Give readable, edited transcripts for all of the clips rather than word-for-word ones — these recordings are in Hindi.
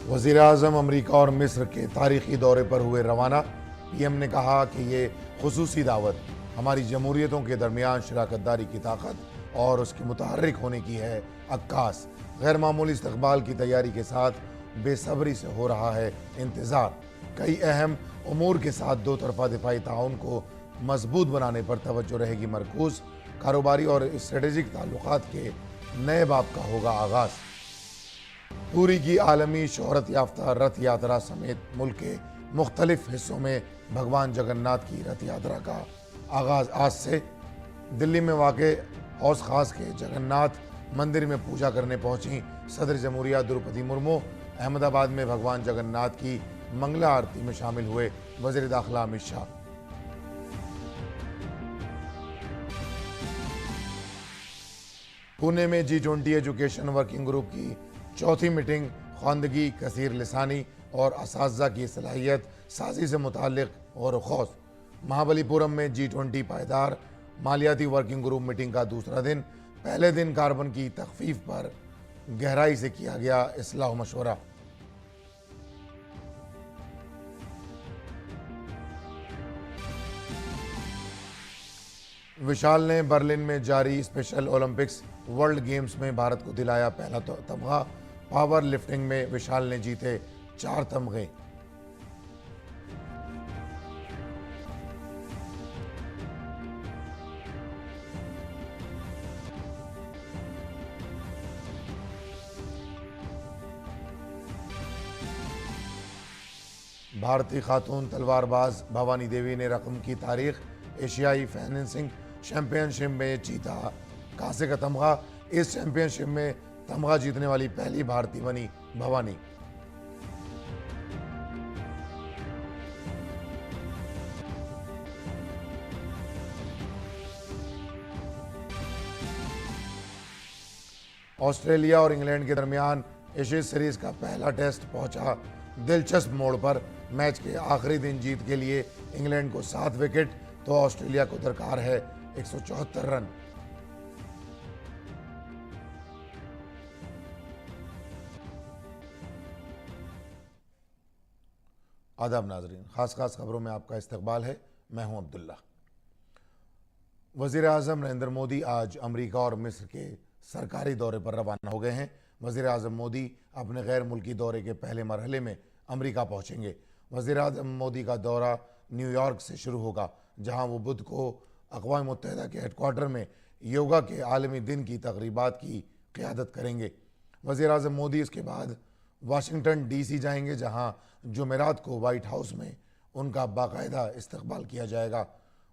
वज़ीर-ए-आज़म अमरीका और मिस्र के तारीखी दौरे पर हुए रवाना। पीएम ने कहा कि ये खुसूसी दावत हमारी जमहूरियतों के दरमियान शराकतदारी की ताकत और उसके मुतहर्रिक होने की है अक्कास। गैर मामूली इस्तकबाल की तैयारी के साथ बेसब्री से हो रहा है इंतज़ार। कई अहम उमूर के साथ दो तरफा दिफाई ताउन को मजबूत बनाने पर तवज्जो रहेगी मरकूज। कारोबारी और स्ट्रेटेजिक ताल्लुकात के नए बाब का होगा आगाज़। पूरी की आलमी शोहरत याफ्ता रथ यात्रा समेत मुल्क के मुख्तलिफ हिस्सों में भगवान जगन्नाथ की रथ यात्रा का आगाज़ आज से। दिल्ली में वाक़े हौस खास के जगन्नाथ मंदिर में पूजा करने पहुंची सदर जमहूरिया द्रौपदी मुर्मू। अहमदाबाद में भगवान जगन्नाथ की मंगला आरती में शामिल हुए वज़ीर दाखिला अमित शाह। पुणे में G20 एजुकेशन वर्किंग ग्रुप की चौथी मीटिंग ख्वानदगी, कसीर लिसानी और असातिज़ा की सलाहियत साजी से मुताल्लिक़ गौर खौज। महाबलीपुरम में G20 पायदार मालियाती वर्किंग ग्रुप मीटिंग का दूसरा दिन। पहले दिन कार्बन की तखफीफ पर गहराई से किया गया इस्लाह मशवरा। विशाल ने बर्लिन में जारी स्पेशल ओलंपिक्स वर्ल्ड गेम्स में भारत को दिलाया पहला तमगा। पावर लिफ्टिंग में विशाल ने जीते 4 तमगे। भारतीय खातून तलवारबाज भवानी देवी ने रकम की तारीख। एशियाई फेंसिंग चैंपियनशिप में जीता कांसे का तमगा। इस चैंपियनशिप में तमगा जीतने वाली पहली भारतीय बनी भवानी। ऑस्ट्रेलिया और इंग्लैंड के दरमियान एशेज सीरीज का पहला टेस्ट पहुंचा दिलचस्प मोड़ पर। मैच के आखिरी दिन जीत के लिए इंग्लैंड को 7 विकेट तो ऑस्ट्रेलिया को दरकार है 174 रन। आदाब नाजरीन, खास खबरों में आपका इस्तकबाल है। मैं हूं अब्दुल्ला। वज़ीर-ए-आज़म नरेंद्र मोदी आज अमेरिका और मिस्र के सरकारी दौरे पर रवाना हो गए हैं। वज़ीर-ए-आज़म मोदी अपने गैर मुल्की दौरे के पहले मरहले में अमेरिका पहुंचेंगे। वज़ीर-ए-आज़म मोदी का दौरा न्यूयॉर्क से शुरू होगा, जहां वो बुध को अक़वाम मुत्तहिदा के हेडक्वार्टर में योगा के आलमी दिन की तक़रीबात की क़यादत करेंगे। वज़ीर-ए-आज़म मोदी इसके बाद वाशिंगटन DC जाएंगे, जहां जुमेरात को वाइट हाउस में उनका बाकायदा इस्तकबाल किया जाएगा।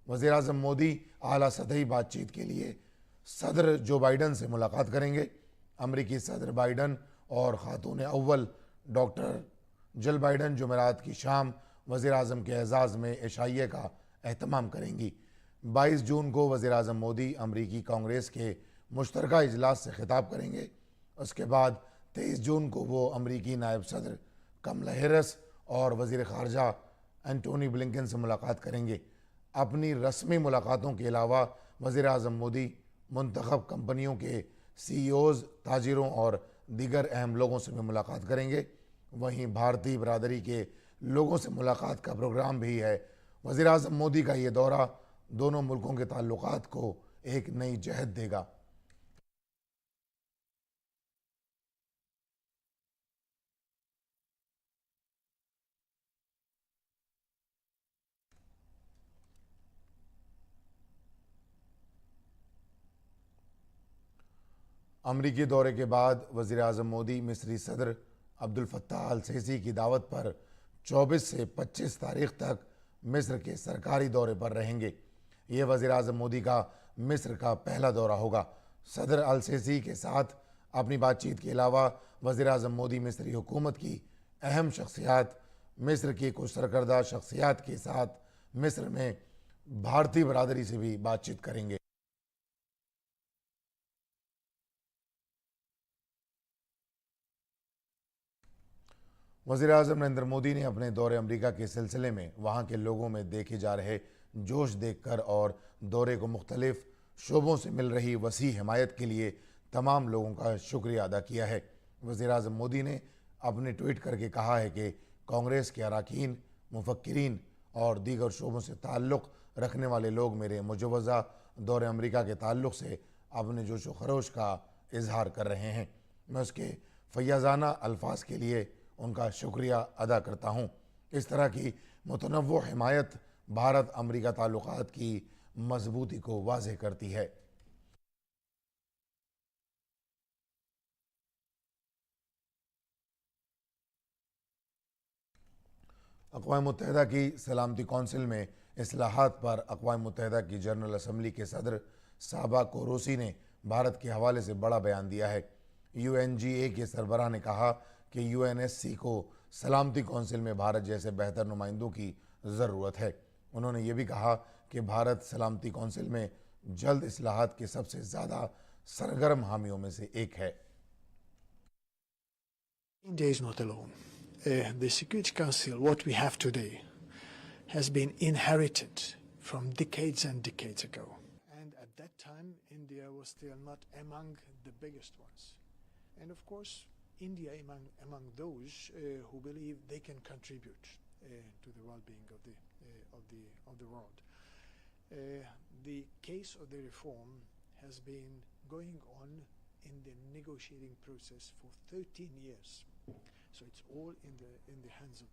वज़ीर-ए-आज़म मोदी आला सतही बातचीत के लिए सदर जो बाइडन से मुलाकात करेंगे। अमरीकी सदर बाइडन और खातून अव्वल डॉक्टर जिल बाइडन जुमेरात की शाम वज़ीर-ए-आज़म के एजाज़ में इशाइये का एहतमाम करेंगी। 22 जून को वज़ीर-ए-आज़म मोदी अमरीकी कांग्रेस के मुश्तरका इजलास से खिताब करेंगे। उसके बाद 23 जून को वो अमरीकी नायब सदर कमला हैरिस और वज़ीर ख़ारजा एंटोनी ब्लिंकन से मुलाकात करेंगे। अपनी रस्मी मुलाकातों के अलावा वज़ीर-ए-आज़म मोदी मुंतखब कंपनियों के CEOs, ताजिरों और दीगर अहम लोगों से भी मुलाकात करेंगे। वहीं भारतीय बरादरी के लोगों से मुलाकात का प्रोग्राम भी है। वज़ीर-ए-आज़म मोदी का ये दौरा दोनों मुल्कों के ताल्लुकात को एक नई जहत देगा। अमरीकी दौरे के बाद वज़ीर-ए-आज़म मोदी मिस्री सदर अब्दुल फत्ताह अल सीसी की दावत पर 24 से 25 तारीख तक मिस्र के सरकारी दौरे पर रहेंगे। ये वज़ीर-ए-आज़म मोदी का मिस्र का पहला दौरा होगा। सदर अल सीसी के साथ अपनी बातचीत के अलावा वज़ीर-ए-आज़म मोदी मिस्री हुकूमत की अहम शख्सियात, मिस्र की कुछ सरकर्दा शख्सियात के साथ मिस्र में भारतीय बरादरी से भी बातचीत करेंगे। वज़ीर-ए-आज़म नरेंद्र मोदी ने अपने दौरे अमेरिका के सिलसिले में वहाँ के लोगों में देखे जा रहे जोश देखकर और दौरे को मुख्तलिफ शोबों से मिल रही वसी हिमायत के लिए तमाम लोगों का शुक्रिया अदा किया है। वज़ीर-ए-आज़म मोदी ने अपने ट्वीट करके कहा है कि कांग्रेस के अरकान, मुफक्किरीन और दीगर शोबों से ताल्लुक़ रखने वाले लोग मेरे मुजवज़ा दौरे अमेरिका के ताल्लुक़ से अपने जोश व खरोश का इजहार कर रहे हैं। मैं उसके फैयाज़ाना अल्फाज के लिए उनका शुक्रिया अदा करता हूँ। इस तरह की मुतनव्वो हिमायत भारत अमेरिका ताल्लुक़ात की मजबूती को वाज़ेह करती है। अक़वाम मुत्तहिदा की सलामती कौंसिल में इस्लाहात पर अक़वाम मुत्तहिदा की जनरल असम्बली के सदर साबा कोरोसी ने भारत के हवाले से बड़ा बयान दिया है। UNGA के सरबराह ने कहा कि UNSC को सलामती कौंसिल में भारत जैसे बेहतर नुमाइंदों की ज़रूरत है। उन्होंने ये भी कहा कि भारत सलामती कौंसिल में जल्द इस्लाहात के सबसे ज़्यादा सरगर्म हामियों में से एक है। India is not alone. The Security Council, what we have today, has been inherited from decades and decades ago. And at that time, India was still not among the biggest ones. And of course, India among those who believe they can contribute to the well-being of the world. The case of the reform has been going on in the negotiating process for 13 years. So it's all in the hands of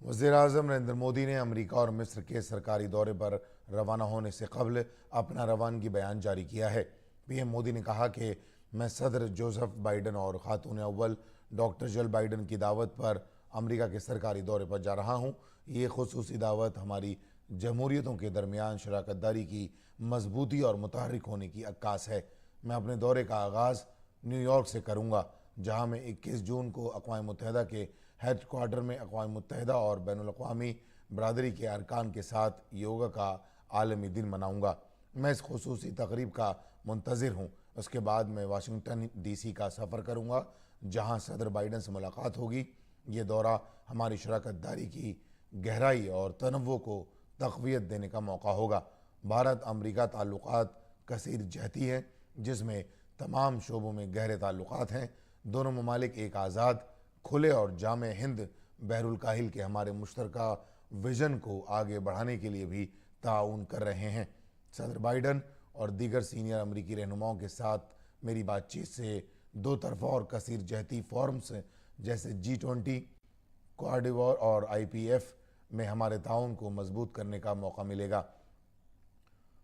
वज़ीर-ए-आज़म नरेंद्र मोदी ने अमेरिका और मिस्र के सरकारी दौरे पर रवाना होने से कबल अपना रवानगी बयान जारी किया है। PM मोदी ने कहा कि मैं सदर जोसेफ बाइडन और खातून अव्वल डॉक्टर जिल बाइडन की दावत पर अमेरिका के सरकारी दौरे पर जा रहा हूँ। ये खुसूसी दावत हमारी जमहूरियतों के दरमियान शराकत दारी की मजबूती और मुतहर्रिक होने की अक्कास है। मैं अपने दौरे का आगाज़ न्यूयॉर्क से करूँगा, जहाँ मैं 21 जून को अक़वाम मुत्तहिदा के हेड क्वार्टर में अक़वाम मुत्तहिदा और बैनुल अक़वामी बरादरी के अरकान के साथ योगा का आलमी दिन मनाऊँगा। मैं इस खुसूसी तकरीब का मुंतज़िर हूँ। उसके बाद मैं वाशिंगटन DC का सफ़र करूँगा, जहाँ सदर बाइडन से मुलाकात होगी। ये दौरा हमारी शराकत दारी की गहराई और तनव्वुर को तक़वियत देने का मौका होगा। भारत अमेरिका ताल्लुक़ात कसीर जहती हैं, जिसमें तमाम शोबों में गहरे ताल्लुक़ात हैं। दोनों ममालिक एक आज़ाद, खुले और जामे हिंद बहरुल काहिल के हमारे मुश्तरका विज़न को आगे बढ़ाने के लिए भी ताउन कर रहे हैं। सदर बाइडन और दीगर सीनियर अमरीकी रहनुमाओं के साथ मेरी बातचीत से दो तरफ़ा और कसीर जहती फोरम्स जैसे G20, क्वाडिवोर और IPF में हमारे ताउन को मजबूत करने का मौका मिलेगा।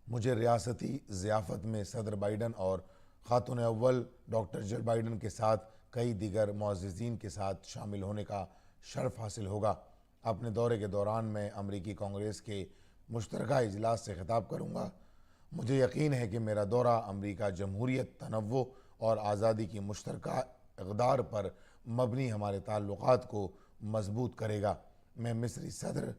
मुझे रियासती ज़ियाफ़त में सदर बाइडन और खातून अव्वल डॉक्टर जिल बाइडन के साथ कई दीगर मुअज़्ज़िज़ीन के साथ शामिल होने का शर्फ हासिल होगा। अपने दौरे के दौरान मैं अमरीकी कांग्रेस के मुश्तरका इजलास से खिताब करूँगा। मुझे यकीन है कि मेरा दौरा अमरीका जमहूरियत, तनव्वुर और आज़ादी की मुश्तरका इक़दार पर मबनी हमारे ताल्लुक़ात को मजबूत करेगा। मैं मिस्री सदर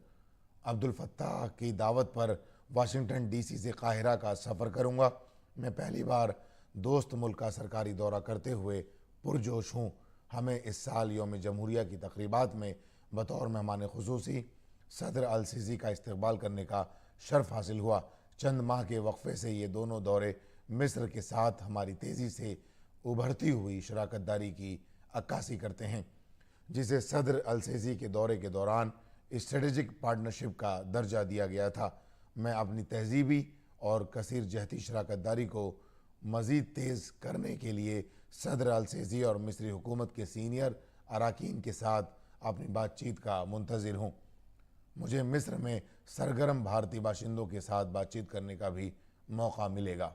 अब्दुल फत्ताह की दावत पर वाशिंगटन DC से काहिरा का सफ़र करूँगा। मैं पहली बार दोस्त मुल्क का सरकारी दौरा करते हुए पुरजोश हूँ। हमें इस साल यौम जमहूरिया की तक़रीबात में बतौर मेहमान खुसूसी सदर अल सीसी का इस्तकबाल करने का शर्फ हासिल हुआ। चंद माह के वक्फे से ये दोनों दौरे मिस्र के साथ हमारी तेज़ी से उभरती हुई शराकत दारी की अक्कासी करते हैं, जिसे सदर अल सीसी के दौरे के दौरान स्ट्रेटेजिक पार्टनरशिप का दर्जा दिया गया था। मैं अपनी तहजीबी और कसीर जहती शराकत दारी को मज़ीद तेज़ करने के लिए सदर अल सीसी और मिस्री हुकूमत के सीनियर अरकान के साथ अपनी बातचीत का मुंतज़िर हूँ। मुझे मिस्र में सरगर्म भारतीय बाशिंदों के साथ बातचीत करने का भी मौका मिलेगा।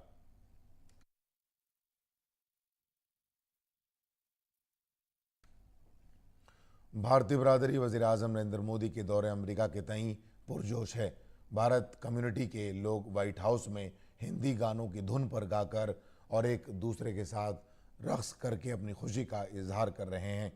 भारतीय बरादरी वज़ीर-ए-आज़म नरेंद्र मोदी के दौरे अमेरिका के तईं पुरजोश है। भारत कम्युनिटी के लोग वाइट हाउस में हिंदी गानों की धुन पर गाकर और एक दूसरे के साथ रक़्स करके अपनी खुशी का इजहार कर रहे हैं।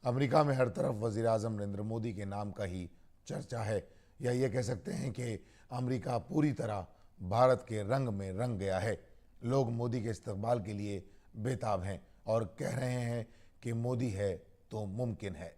अमेरिका में हर तरफ वज़ीर-ए-आज़म नरेंद्र मोदी के नाम का ही चर्चा है, या ये कह सकते हैं कि अमेरिका पूरी तरह भारत के रंग में रंग गया है। लोग मोदी के इस्तकबाल के लिए बेताब हैं और कह रहे हैं कि मोदी है तो मुमकिन है।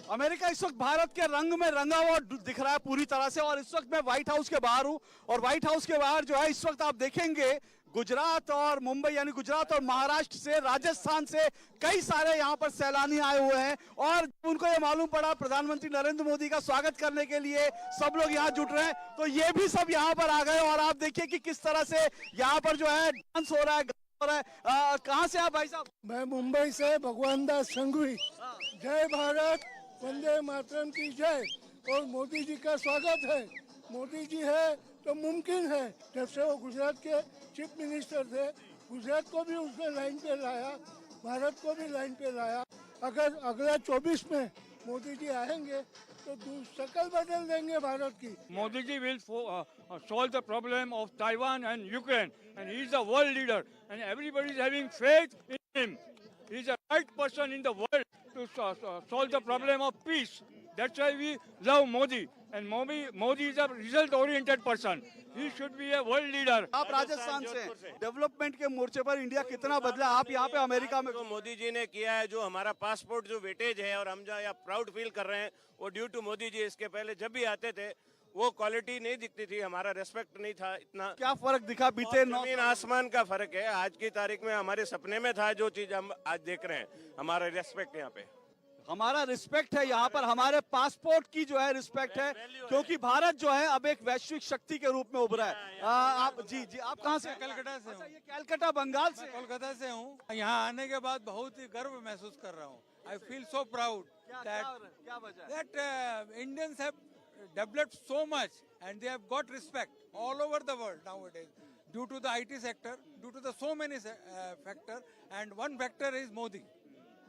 अमेरिका इस वक्त भारत के रंग में रंगा हुआ दिख रहा है पूरी तरह से। और इस वक्त मैं व्हाइट हाउस के बाहर हूं और व्हाइट हाउस के बाहर जो है इस वक्त आप देखेंगे गुजरात और मुंबई यानी गुजरात और महाराष्ट्र से, राजस्थान से कई सारे यहाँ पर सैलानी आए हुए हैं। और उनको ये मालूम पड़ा प्रधानमंत्री नरेंद्र मोदी का स्वागत करने के लिए सब लोग यहाँ जुट रहे हैं, तो ये भी सब यहाँ पर आ गए। और आप देखिए कि किस तरह से यहाँ पर जो है डांस हो रहा है, हो रहा है। कहाँ से आप भाई साहब? मैं मुंबई से भगवान दास संघवी। जय भारत, वंदे मातरम की जय। और मोदी जी का स्वागत है। मोदी जी है तो मुमकिन है। जब से वो गुजरात के चीफ मिनिस्टर थे, गुजरात को भी उसने लाइन पे लाया, भारत को भी लाइन पे लाया। अगर अगला 24 में मोदी जी आएंगे तो शक्ल बदल देंगे भारत की। Modi ji will solve the problem of Taiwan and Ukraine, and he is a world leader, and everybody is having faith in him. He is the right person in the world to solve the problem of peace. That's why we love Modi, and Modi is a result-oriented person. He should be a world leader. आप राजस्थान से डेवलपमेंट के मोर्चे पर इंडिया कितना बदला, आप यहाँ पे अमेरिका में? जो मोदी जी ने किया है, जो हमारा पासपोर्ट जो वेटेज है और हम जो यहाँ प्राउड फील कर रहे हैं, वो ड्यू टू मोदी जी। इसके पहले जब भी आते थे वो क्वालिटी नहीं दिखती थी, हमारा रेस्पेक्ट नहीं था इतना। क्या फर्क दिखा बीते जमीन आसमान का फर्क है। आज की तारीख में हमारे सपने में था जो चीज हम आज देख रहे हैं, हमारा रेस्पेक्ट यहाँ पे। हमारा रिस्पेक्ट है यहाँ पर, हमारे पासपोर्ट की जो है रिस्पेक्ट है, क्योंकि भारत जो है अब एक वैश्विक शक्ति के रूप में उभरा है। आप जी आप कहाँ से? कलकत्ता से हूँ। ये कलकत्ता बंगाल से? कोलकाता से हूँ। यहाँ आने के बाद बहुत ही गर्व महसूस कर रहा हूँ। आई फील सो प्राउड क्या वजह? that Indians have developed so much and they have got respect all over the world nowadays due to the IT sector, due to the so many factor, and one factor is Modi.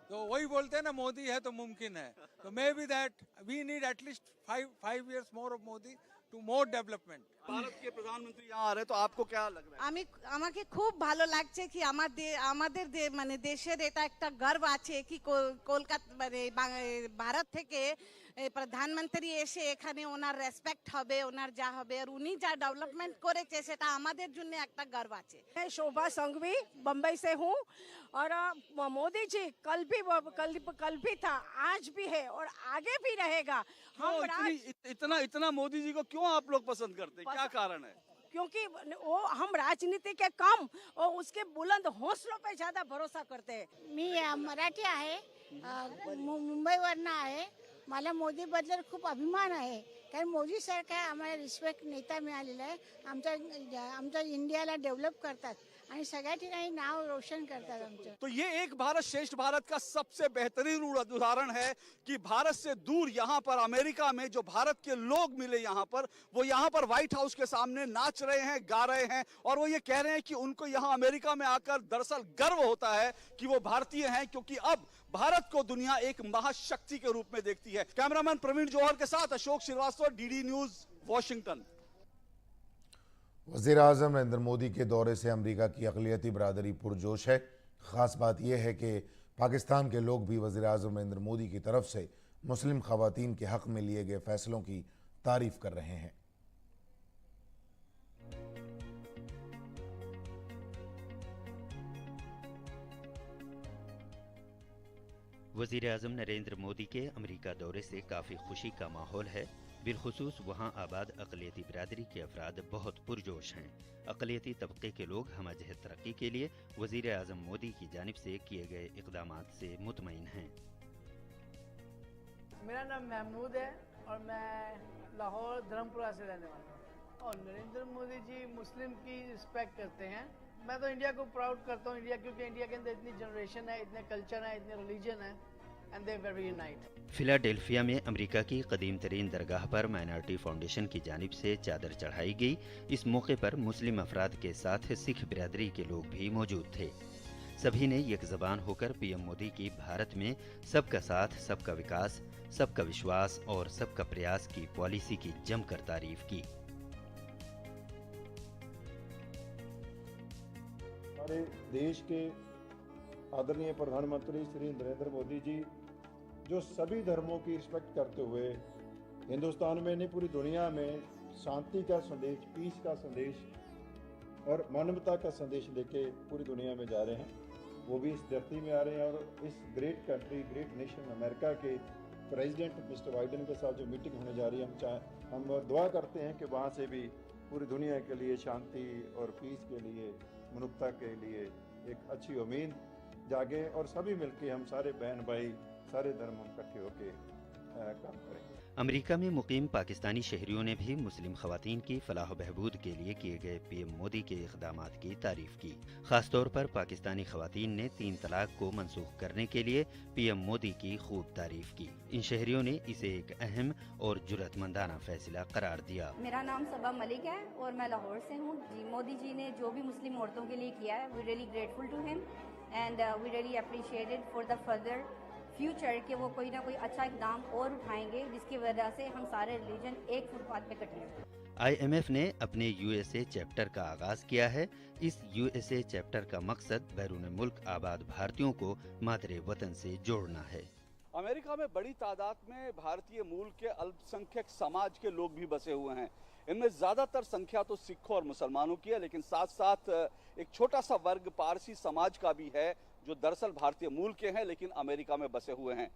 तो वही बोलते हैं ना, मोदी है तो मुमकिन है। तो maybe that we need at least 5 years more of Modi to more development. Bharat के प्रधानमंत्री यहाँ आ रहे हैं, तो आपको क्या लग रहा है? আমাকে খুব ভালো লাগছে কি আমাদের মানে দেশের এটা একটা গর্ব আছে কি কলকাতা মানে ভারত থেকে প্রধানমন্ত্রী এসে এখানে ওনার রেসপেক্ট হবে, ওনার যা হবে, আর উনি যা ডেভেলপমেন্ট করেছে সেটা আমাদের জন্য একটা গর্ব আছে। मैं शोभा संघवी बम्बई से हूँ और मोदी जी कल भी था, आज भी है और आगे भी रहेगा। क्यों इतना मोदी जी को क्यों आप लोग पसंद करते हैं, क्या कारण है? क्योंकि वो हम राजनीति के कम और उसके बुलंद हौसलों पे ज्यादा भरोसा करते हैं। मी मराठी आहे, मुंबईवरनं आहे। मला मोदीबद्दल खूप अभिमान आहे, कारण मोदी सरकार आम्हाला रिस्पेक्ट नेता मिळालेला आहे। आमच्या इंडियाला डेव्हलप करतात आणि सगळ्या ठिकाणी नाव रोशन करतात आमचं। तो ये एक भारत श्रेष्ठ भारत का सबसे बेहतरीन उदाहरण है कि भारत से दूर यहाँ पर अमेरिका में जो भारत के लोग मिले यहाँ पर, वो यहाँ पर व्हाइट हाउस के सामने नाच रहे हैं, गा रहे हैं, और वो ये कह रहे हैं कि उनको यहाँ अमेरिका में आकर दरअसल गर्व होता है कि वो भारतीय हैं, क्योंकि अब भारत को दुनिया एक महाशक्ति के रूप में देखती है। कैमरामैन प्रवीण जौहर के साथ Ashok Srivastava, DD news, Washington. वज़ीर आज़म नरेंद्र मोदी के दौरे से अमेरिका की अक़लियती बरादरी पुरजोश है। ख़ास बात यह है कि पाकिस्तान के लोग भी वज़ीर आज़म नरेंद्र मोदी की तरफ से मुस्लिम ख़वातीन के हक़ में लिए गए फ़ैसलों की तारीफ़ कर रहे हैं। वज़ीर आज़म नरेंद्र मोदी के अमेरिका दौरे से काफ़ी खुशी का माहौल है। बिलखुसूस वहाँ आबाद अक़लियती बिरादरी के अफराद बहुत पुरजोश हैं। अक़लियती तबके के लोग हमजहत तरक्की के लिए वज़ीर आज़म मोदी की जानिब से किए गए इक़दामात से मुतमईन हैं। मेरा नाम महमूद है और मैं लाहौर धर्मपुरा से रहने वाला हूँ। और नरेंद्र मोदी जी मुस्लिम की रिस्पेक्ट करते हैं। मैं तो इंडिया को प्राउड करता हूँ, क्योंकि इंडिया के अंदर इतनी जनरेशन है, इतने कल्चर है, इतने रिलीजन है, and they very unite. Philadelphia में अमेरिका की कदीम तरीन दरगाह पर माइनॉरिटी फाउंडेशन की जानिब से चादर चढ़ाई गई। इस मौके पर मुस्लिम अफराद के साथ सिख बिरादरी के लोग भी मौजूद थे। सभी ने यकज़बान होकर पीएम मोदी की भारत में सबका साथ, सबका विकास, सबका विश्वास और सबका प्रयास की पॉलिसी की जमकर तारीफ की। हमारे देश के आदरणीय प्रधानमंत्री श्री नरेंद्र मोदी जी जो सभी धर्मों की रिस्पेक्ट करते हुए हिंदुस्तान में नहीं पूरी दुनिया में शांति का संदेश, पीस का संदेश और मानवता का संदेश लेके पूरी दुनिया में जा रहे हैं, वो भी इस धरती में आ रहे हैं। और इस great country, great nation America के प्रेसिडेंट मिस्टर बाइडेन के साथ जो मीटिंग होने जा रही है, हम दुआ करते हैं कि वहाँ से भी पूरी दुनिया के लिए शांति और पीस के लिए, मनुष्यता के लिए एक अच्छी उम्मीद जागे और सभी मिलके हम सारे बहन भाई, सारे धर्म इकट्ठे होके काम करें। अमेरिका में मुकीम पाकिस्तानी शहरियों ने भी मुस्लिम खवातीन की फलाह बहबूद के लिए किए गए पीएम मोदी के इक़दामात की तारीफ की। खासतौर पर पाकिस्तानी खवातीन ने 3 तलाक को मनसूख करने के लिए पीएम मोदी की खूब तारीफ की। इन शहरियों ने इसे एक अहम और जुर्रतमंदाना फैसला करार दिया। मेरा नाम सबा मलिक है और मैं लाहौर से हूँ। मोदी जी ने जो भी मुस्लिम औरतों के लिए किया है, we really grateful to him and we really appreciated for the further future कि वो कोई ना कोई अच्छा इकदाम और उठाएंगे जिसकी वजह से हम सारे रिलीजन एक फुटपाथ पे कटेंगे। IMF ने अपने USA चैप्टर का आगाज किया है। इस USA चैप्टर का मकसद बैरून मुल्क आबाद भारतीयों को मादरे वतन से जोड़ना है। अमेरिका में बड़ी तादाद में भारतीय मूल के अल्पसंख्यक समाज के लोग भी बसे हुए हैं। इनमें ज्यादातर संख्या तो सिखों और मुसलमानों की है, लेकिन साथ साथ एक छोटा सा वर्ग पारसी समाज का भी है जो दरअसल भारतीय मूल के हैं लेकिन अमेरिका में बसे हुए हैं।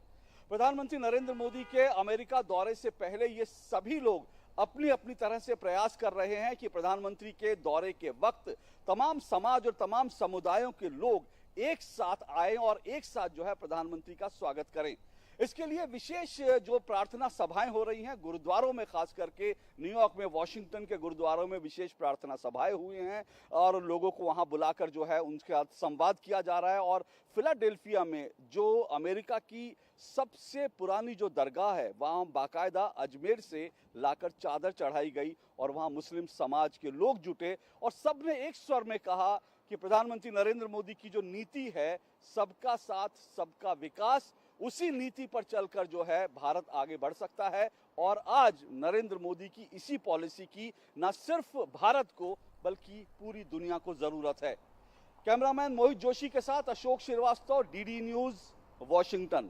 प्रधानमंत्री नरेंद्र मोदी के अमेरिका दौरे से पहले ये सभी लोग अपनी अपनी तरह से प्रयास कर रहे हैं कि प्रधानमंत्री के दौरे के वक्त तमाम समाज और तमाम समुदायों के लोग एक साथ आए और एक साथ जो है प्रधानमंत्री का स्वागत करें। इसके लिए विशेष जो प्रार्थना सभाएं हो रही हैं गुरुद्वारों में, खास करके न्यूयॉर्क में, वॉशिंगटन के गुरुद्वारों में विशेष प्रार्थना सभाएं हुई हैं और लोगों को वहां बुलाकर जो है उनके साथ संवाद किया जा रहा है। और फिलाडेल्फिया में जो अमेरिका की सबसे पुरानी जो दरगाह है, वहां बाकायदा अजमेर से लाकर चादर चढ़ाई गई और वहां मुस्लिम समाज के लोग जुटे और सबने एक स्वर में कहा कि प्रधानमंत्री नरेंद्र मोदी की जो नीति है, सबका साथ, सबका विकास, उसी नीति पर चलकर जो है भारत आगे बढ़ सकता है। और आज नरेंद्र मोदी की इसी पॉलिसी की न सिर्फ भारत को बल्कि पूरी दुनिया को जरूरत है। कैमरामैन मोहित जोशी के साथ Ashok Srivastava, DD news, Washington.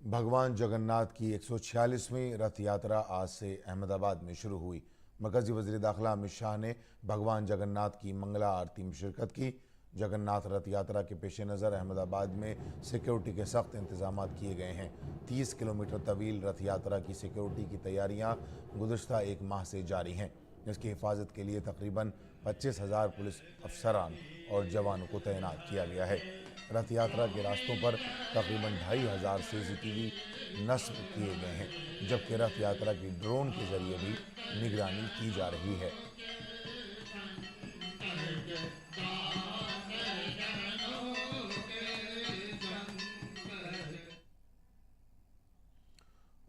भगवान जगन्नाथ की 146वीं रथ यात्रा आज से अहमदाबाद में शुरू हुई। मरकजी वज़ीर दाखिला अमित शाह ने भगवान जगन्नाथ की मंगला आरती में शिरकत की। जगन्नाथ रथ यात्रा के पेश नज़र अहमदाबाद में सिक्योरिटी के सख्त इंतजाम किए गए हैं। 30 किलोमीटर तवील रथ यात्रा की सिक्योरिटी की तैयारियां गुज़श्ता एक माह से जारी हैं। इसकी हिफाजत के लिए तकरीबन 25,000 पुलिस अफसरान और जवानों को तैनात किया गया है। रथ यात्रा के रास्तों पर तकरीबन 2,500 CCTV नस्ब किए गए हैं, जबकि रथ यात्रा की ड्रोन के जरिए भी निगरानी की जा रही है।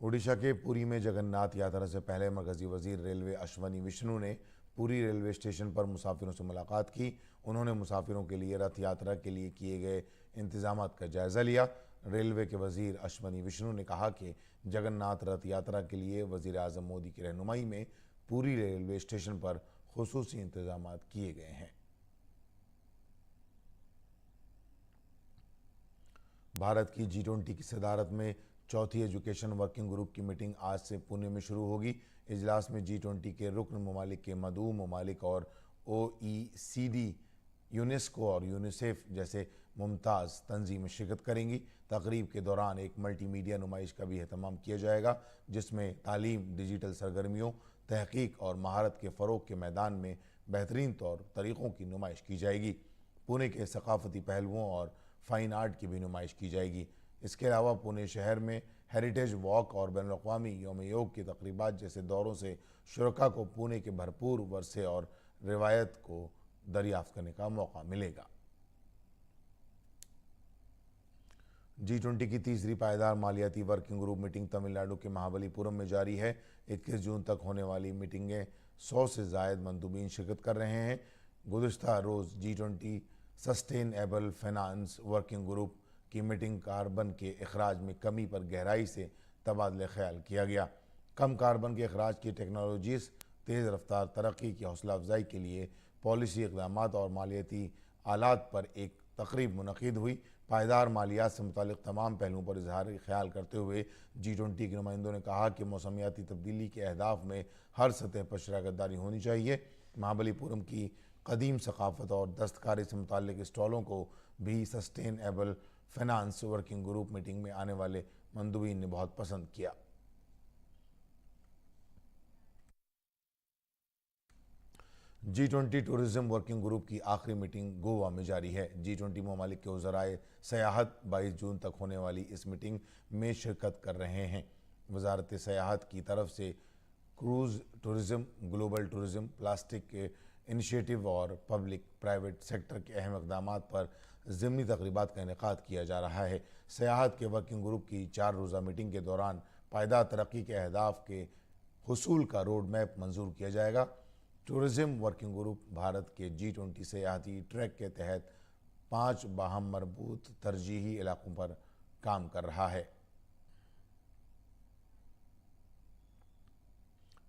ओडिशा के पुरी में जगन्नाथ यात्रा से पहले मरकजी वजीर रेलवे अश्वनी विष्णु ने पुरी रेलवे स्टेशन पर मुसाफिरों से मुलाकात की। उन्होंने मुसाफिरों के लिए रथ यात्रा के लिए किए गए इंतजामात का जायजा लिया। रेलवे के वजीर अश्वनी विष्णु ने कहा कि जगन्नाथ रथ यात्रा के लिए वजीर आजम मोदी की रहनुमाई में पुरी रेलवे स्टेशन पर खुसूसी इंतजामात किए गए हैं। भारत की G20 की सदारत में चौथी एजुकेशन वर्किंग ग्रुप की मीटिंग आज से पुणे में शुरू होगी। इजलास में G20 के रुकन ममालिक के मदऊ ममालिक और OECD, यूनेस्को और यूनिसेफ जैसे मुमताज़ तंजीमें शिरकत करेंगी। तकरीब के दौरान एक मल्टीमीडिया नुमाइश का भी एहतमाम किया जाएगा, जिसमें तालीम, डिजिटल सरगर्मियों, तहकीक और महारत के फ़रोग के मैदान में बेहतरीन तौर तरीक़ों की नुमाइश की जाएगी। पुणे के सकाफ़ती पहलुओं और फ़ाइन आर्ट की भी नुमाइश की जाएगी। इसके अलावा पुणे शहर में हेरिटेज वॉक और बैनुल-अक़वामी यौम योग की तक़रीबात जैसे दौरों से शुरका को पुणे के भरपूर वरसे और रिवायत को दरियाफ्त करने का मौका मिलेगा। G20 की तीसरी पायदार मालियाती वर्किंग ग्रुप मीटिंग तमिलनाडु के महाबलीपुरम में जारी है। 21 जून तक होने वाली मीटिंगें 100 से ज़ायद मंदूबीन शिरकत कर रहे हैं। गुज़श्ता रोज़ G20 sustainable finance working group की मीटिंग कार्बन के अखराज में कमी पर गहराई से तबादला ख्याल किया गया। कम कार्बन के अखराज की टेक्नोलॉजीज़, तेज़ रफ्तार तरक्की की हौसला अफजाई के लिए पॉलिसी इक़दाम और मालियाती आलात पर एक तकरीब मुनक़िद हुई। पायदार मालियात से मुतालिक तमाम पहलुओं पर इजहार ख्याल करते हुए G20 के नुमाइंदों ने कहा कि मौसमियाती तब्दीली के अहदाफ में हर सतह पर शराकतदारी होनी चाहिए। महाबलीपुरम की कदीम सकाफ़त और दस्तकारी से मुतालिक स्टॉलों को भी sustainable finance working group meeting में आने वाले मंदुबीन ने बहुत पसंद किया। G20 टूरिज़्म वर्किंग ग्रुप की आखिरी मीटिंग गोवा में जारी है। G20 ममालिक के वज़राए सयाहत 22 जून तक होने वाली इस मीटिंग में शिरकत कर रहे हैं। वजारत सयाहत की तरफ से cruise tourism, global tourism, plastic initiative और पब्लिक प्राइवेट सेक्टर के अहम इक़दाम पर ज़िमनी तक़रीबात का इनेकाद किया जा रहा है। सयाहत के वर्किंग ग्रुप की 4 रोज़ा मीटिंग के दौरान पायदार तरक्की के अहदाफ के हुसूल का रोड मैप मंजूर किया जाएगा। टूरिज़्म वर्किंग ग्रुप भारत के G20 सयाहती ट्रैक के तहत 5 बाहम मरबूत तरजीही इलाकों पर काम कर रहा है।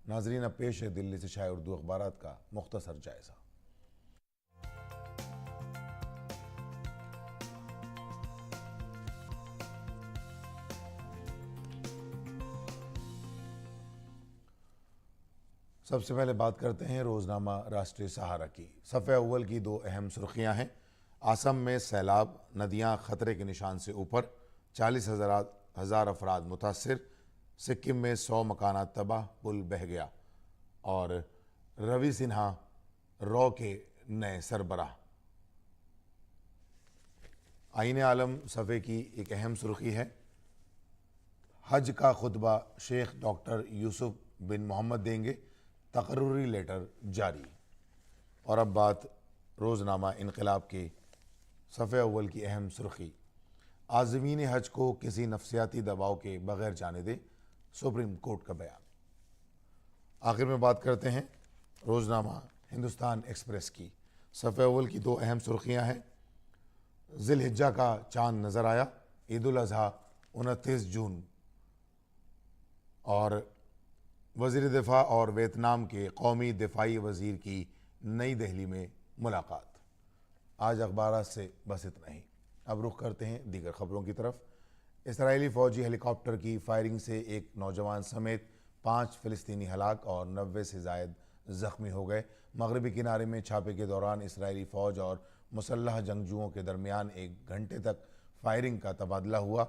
नाजरीन, अब पेश है दिल्ली से शाये उर्दू अखबारात का मुख्तसर जायज़ा। सबसे पहले बात करते हैं रोज़नामा राष्ट्रीय सहारा की। सफ़े अव्वल की 2 अहम सुर्खियां हैं। असम में सैलाब, नदियां खतरे के निशान से ऊपर, 40,000 अफराद मुतासिर। सिक्किम में 100 मकानात तबाह, पुल बह गया। और रवि सिन्हा रॉ के नए सरबराह। आईने आलम सफ़े की एक अहम सुर्खी है। हज का खुतबा शेख डॉक्टर यूसुफ बिन मोहम्मद देंगे, तकर्रुरी लेटर जारी। और अब बात रोज़नामा इनकलाब के सफ़े अव्वल की अहम सुर्खी। आज़मीन हज को किसी नफ्सियाती दबाव के बगैर जाने दे, सुप्रीम कोर्ट का बयान। आखिर में बात करते हैं रोज़नामा हिंदुस्तान एक्सप्रेस की। सफ़े अव्वल की 2 अहम सुर्खियाँ हैं। ज़िलहिज्जा का चांद नज़र आया, ईद उल अज़हा 29 जून। और वज़ीर दिफ़ा और वियतनाम के कौमी दिफाई वज़ीर की नई दिल्ली में मुलाकात। आज अखबार से बस इतना ही। अब रुख करते हैं दीगर ख़बरों की तरफ। इसराइली फ़ौजी हेलीकॉप्टर की फायरिंग से एक नौजवान समेत 5 फ़िलिस्तीनी हलाक और 90 से ज़ायद ज़ख्मी हो गए। मगरबी किनारे में छापे के दौरान इसराइली फ़ौज और मुसल्लह जंगजुओं के दरमियान 1 घंटे तक फायरिंग का तबादला हुआ।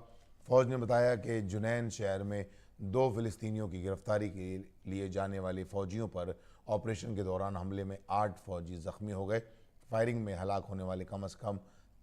फ़ौज ने बताया कि जुनैन शहर में 2 फ़िलिस्तीनियों की गिरफ्तारी के लिए जाने वाले फ़ौजियों पर ऑपरेशन के दौरान हमले में 8 फ़ौजी ज़ख्मी हो गए। फायरिंग में हलाक होने वाले कम अज़ कम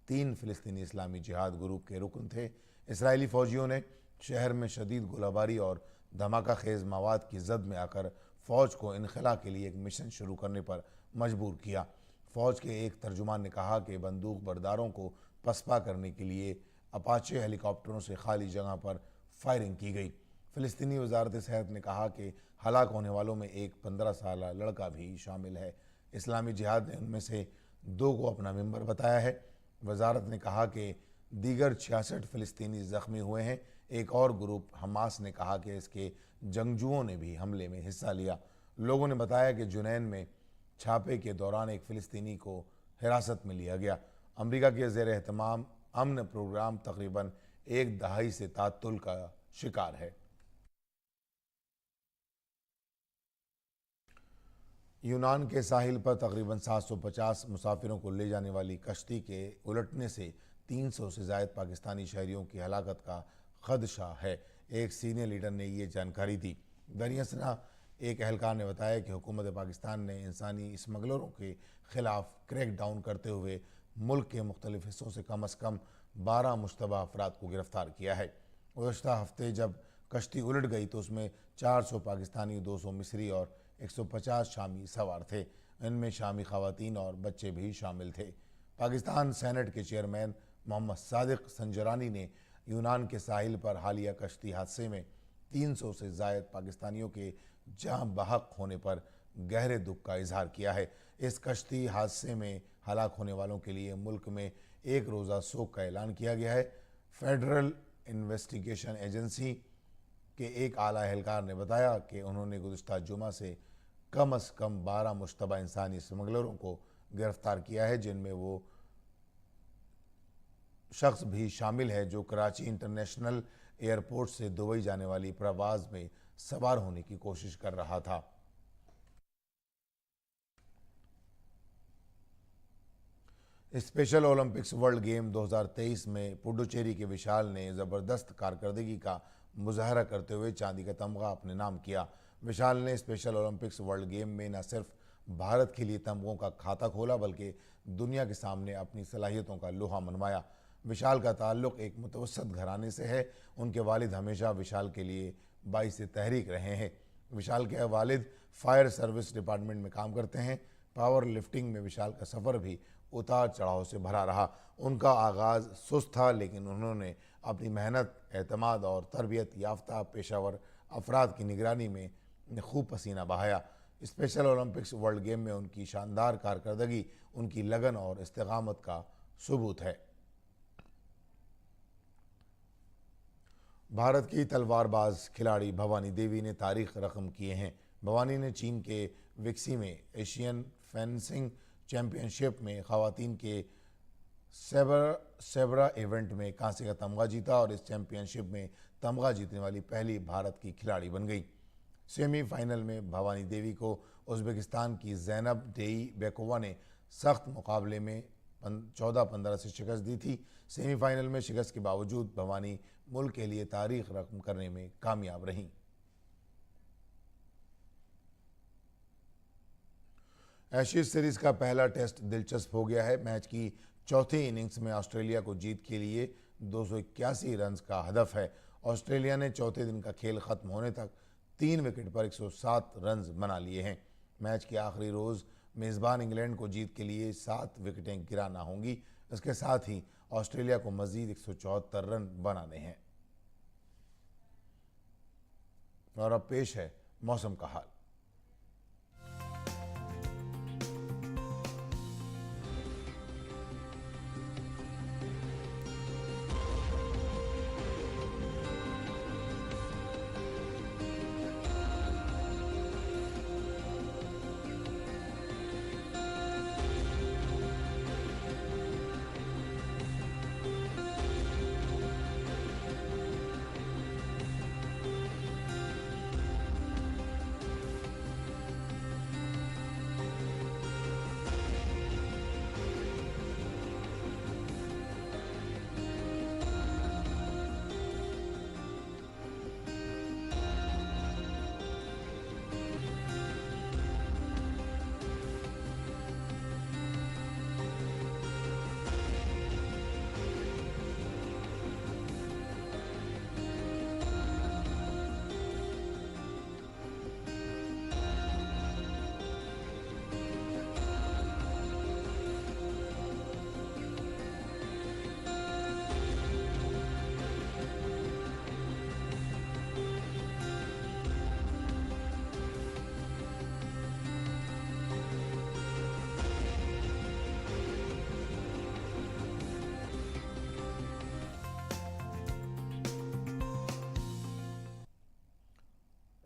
3 फ़िलिस्तीनी इस्लामी जिहाद ग्रुप के रुकन थे। इसराइली फ़ौजियों ने शहर में शदीद गोलाबारी और धमाका खेज़ मवाद की जद में आकर फ़ौज को इनखला के लिए एक मिशन शुरू करने पर मजबूर किया। फ़ौज के एक तर्जुमान ने कहा कि बंदूक बरदारों को पसपा करने के लिए अपाचे हेलीकॉप्टरों से खाली जगह पर फायरिंग की गई। फ़िलिस्तीनी वजारत सेहत ने कहा कि हलाक होने वालों में एक 15 साल लड़का भी शामिल है। इस्लामी जिहाद ने उनमें से 2 को अपना मेंबर बताया है। वजारत ने कहा कि दीगर 66 फ़िलिस्तीनी ज़ख्मी हुए हैं। एक और ग्रुप हमास ने कहा कि इसके जंगजुओं ने भी हमले में हिस्सा लिया। लोगों ने बताया कि जुनैन में छापे के दौरान एक फ़िलिस्तीनी को हिरासत में लिया गया। अमेरिका के ज़ेर एहतमाम अमन प्रोग्राम तकरीबन 1 दहाई से तातुल का शिकार है। यूनान के साहिल पर तकरीबन 750 मुसाफिरों को ले जाने वाली कश्ती के उलटने से 300 से ज़ायद पाकिस्तानी शहरियों की हलाकत का खदशा है। एक सीनियर लीडर ने ये जानकारी दी। दरियासना एक एहलकार ने बताया कि हुकूमत पाकिस्तान ने इंसानी स्मगलरों के ख़िलाफ़ क्रैक डाउन करते हुए मुल्क के मुख्तलिफ़ हिस्सों से कम अज़ कम 12 मुश्तबा अफराद को गिरफ़्तार किया है। गुज़श्ता हफ्ते जब कश्ती उलट गई तो उसमें 400 पाकिस्तानी, 200 मिस्री और 150 शामी सवार थे। इनमें शामी ख़वातीन और बच्चे भी शामिल थे। पाकिस्तान सेनेट के चेयरमैन मोहम्मद सादिक संजरानी ने यूनान के साहिल पर हालिया कश्ती हादसे में 300 से ज़ायद पाकिस्तानियों के जाँ बहक होने पर गहरे दुख का इजहार किया है। इस कश्ती हादसे में हलाक होने वालों के लिए मुल्क में एक रोज़ा शोक का ऐलान किया गया है। फेडरल इन्वेस्टिगेशन एजेंसी के एक आला एहलकार ने बताया कि उन्होंने गुज़िश्ता जुमा से कम 12 मुश्तबा इंसानी स्मगलरों को गिरफ्तार किया है, जिनमें वो शख्स भी शामिल है जो कराची इंटरनेशनल एयरपोर्ट से दुबई जाने वाली प्रवाज में सवार होने की कोशिश कर रहा था। स्पेशल ओलंपिक्स वर्ल्ड गेम 2023 में पुडुचेरी के विशाल ने ज़बरदस्त कारकर्दगी का मुजाहरा करते हुए चांदी का तमगा अपने नाम किया। विशाल ने स्पेशल ओलंपिक्स वर्ल्ड गेम में न सिर्फ भारत के लिए तमगों का खाता खोला बल्कि दुनिया के सामने अपनी सलाहियतों का लोहा मनवाया। विशाल का ताल्लुक़ एक मुतवस्सत घराने से है। उनके वालिद हमेशा विशाल के लिए बाइस तहरीक रहे हैं। विशाल के वालिद फायर सर्विस डिपार्टमेंट में काम करते हैं। पावर लिफ्टिंग में विशाल का सफ़र भी उतार चढ़ाव से भरा रहा। उनका आगाज़ सुस्त था, लेकिन उन्होंने अपनी मेहनत, एतमाद और तरबियत याफ्ता पेशावर अफराद की निगरानी में खूब पसीना बहाया। स्पेशल ओलंपिक्स वर्ल्ड गेम में उनकी शानदार कारकर्दगी उनकी लगन और इस्तेकामत का सबूत है। भारत की तलवारबाज खिलाड़ी भवानी देवी ने तारीख रकम किए हैं। भवानी ने चीन के विक्सी में एशियन फेंसिंग चैंपियनशिप में ख़वातीन के सेबरा इवेंट में कांसे का तमगा जीता और इस चैंपियनशिप में तमगा जीतने वाली पहली भारत की खिलाड़ी बन गई। सेमीफाइनल में भवानी देवी को उज़्बेकिस्तान की ज़ैनब डेई बेकोवा ने सख्त मुकाबले में 14-15 से शिकस्त दी थी। सेमीफाइनल में शिकस्त के बावजूद भवानी मुल्क के लिए तारीख रकम करने में कामयाब रहीं। एशेज सीरीज़ का पहला टेस्ट दिलचस्प हो गया है। मैच की चौथी इनिंग्स में ऑस्ट्रेलिया को जीत के लिए 281 रन का हदफ है। ऑस्ट्रेलिया ने चौथे दिन का खेल ख़त्म होने तक 3 विकेट पर 107 रन बना लिए हैं। मैच के आखिरी रोज़ मेज़बान इंग्लैंड को जीत के लिए 7 विकेटें गिराना होंगी। इसके साथ ही ऑस्ट्रेलिया को मज़ीद 174 रन बनाने हैं। और अब पेश है मौसम का हाल।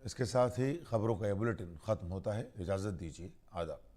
इसके साथ ही खबरों का यह बुलेटिन ख़त्म होता है। इजाज़त दीजिए। आदाब।